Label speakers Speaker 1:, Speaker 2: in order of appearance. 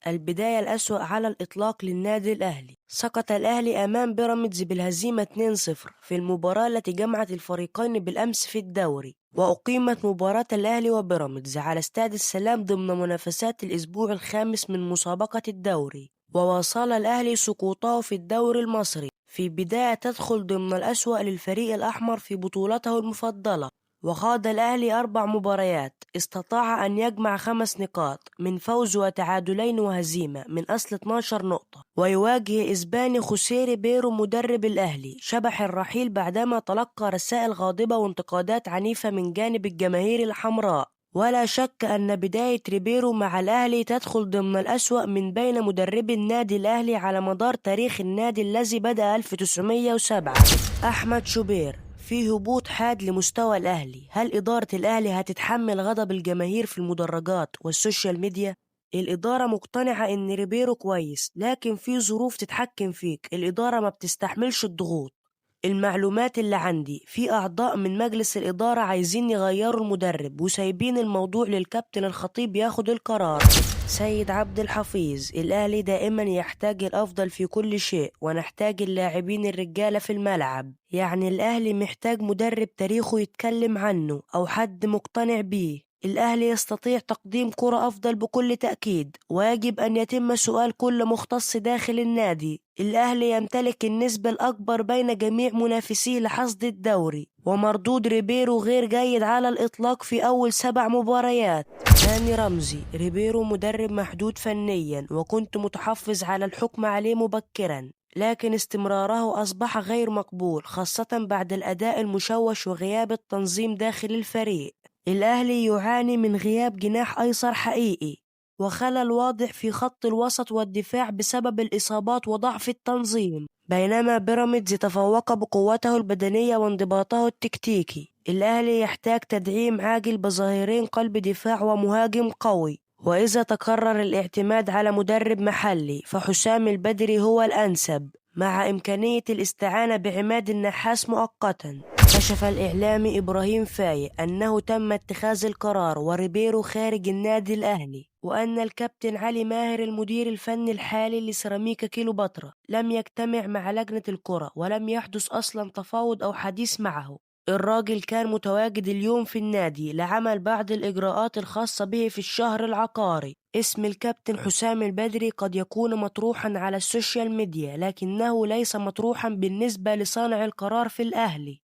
Speaker 1: البداية الأسوأ على الإطلاق للنادي الأهلي. سقط الأهلي أمام بيراميدز بالهزيمة 2-0 في المباراة التي جمعت الفريقين بالأمس في الدوري، وأقيمت مباراة الأهلي وبيراميدز على استاد السلام ضمن منافسات الأسبوع الخامس من مسابقة الدوري. وواصل الأهلي سقوطه في الدوري المصري في بداية تدخل ضمن الأسوأ للفريق الأحمر في بطولته المفضلة. وخاض الأهلي 4 مباريات، استطاع أن يجمع 5 نقاط من فوز وتعادلين وهزيمة من أصل 12 نقطة، ويواجه إسباني خوسيه ريبيرو مدرب الأهلي شبح الرحيل بعدما تلقى رسائل غاضبة وانتقادات عنيفة من جانب الجماهير الحمراء. ولا شك أن بداية ريبيرو مع الأهلي تدخل ضمن الأسوأ من بين مدربي النادي الأهلي على مدار تاريخ النادي الذي بدأ 1907. أحمد شوبير: في هبوط حاد لمستوى الأهلي، هل إدارة الأهلي هتتحمل غضب الجماهير في المدرجات والسوشيال ميديا؟ الإدارة مقتنعة إن ريبيرو كويس، لكن في ظروف تتحكم فيك، الإدارة ما بتستحملش الضغوط. المعلومات اللي عندي، في أعضاء من مجلس الإدارة عايزين يغيروا المدرب وسايبين الموضوع للكابتن الخطيب ياخد القرار. سيد عبد الحفيظ: الأهلي دائما يحتاج الأفضل في كل شيء، ونحتاج اللاعبين الرجالة في الملعب. يعني الأهلي محتاج مدرب تاريخه يتكلم عنه أو حد مقتنع بيه. الأهلي يستطيع تقديم كرة أفضل بكل تأكيد، ويجب أن يتم سؤال كل مختص داخل النادي. الأهلي يمتلك النسبة الأكبر بين جميع منافسيه لحصد الدوري، ومردود ريبيرو غير جيد على الإطلاق في أول 7 مباريات. هاني رمزي: ريبيرو مدرب محدود فنيا، وكنت متحفظ على الحكم عليه مبكرا، لكن استمراره أصبح غير مقبول خاصة بعد الأداء المشوش وغياب التنظيم داخل الفريق. الأهلي يعاني من غياب جناح أيسر حقيقي، وخلل واضح في خط الوسط والدفاع بسبب الإصابات وضعف التنظيم، بينما بيراميدز تفوق بقوته البدنية وانضباطه التكتيكي. الأهلي يحتاج تدعيم عاجل بظهيرين قلب دفاع ومهاجم قوي، وإذا تكرر الاعتماد على مدرب محلي فحسام البدري هو الأنسب، مع إمكانية الاستعانة بعماد النحاس مؤقتا. كشف الإعلامي إبراهيم فايق أنه تم اتخاذ القرار وريبيرو خارج النادي الأهلي، وأن الكابتن علي ماهر المدير الفني الحالي لسيراميكا كيلوباترا لم يجتمع مع لجنة الكرة، ولم يحدث أصلا تفاوض أو حديث معه. الراجل كان متواجد اليوم في النادي لعمل بعض الإجراءات الخاصة به في الشهر العقاري. اسم الكابتن حسام البدري قد يكون مطروحا على السوشيال ميديا، لكنه ليس مطروحا بالنسبة لصانع القرار في الأهلي.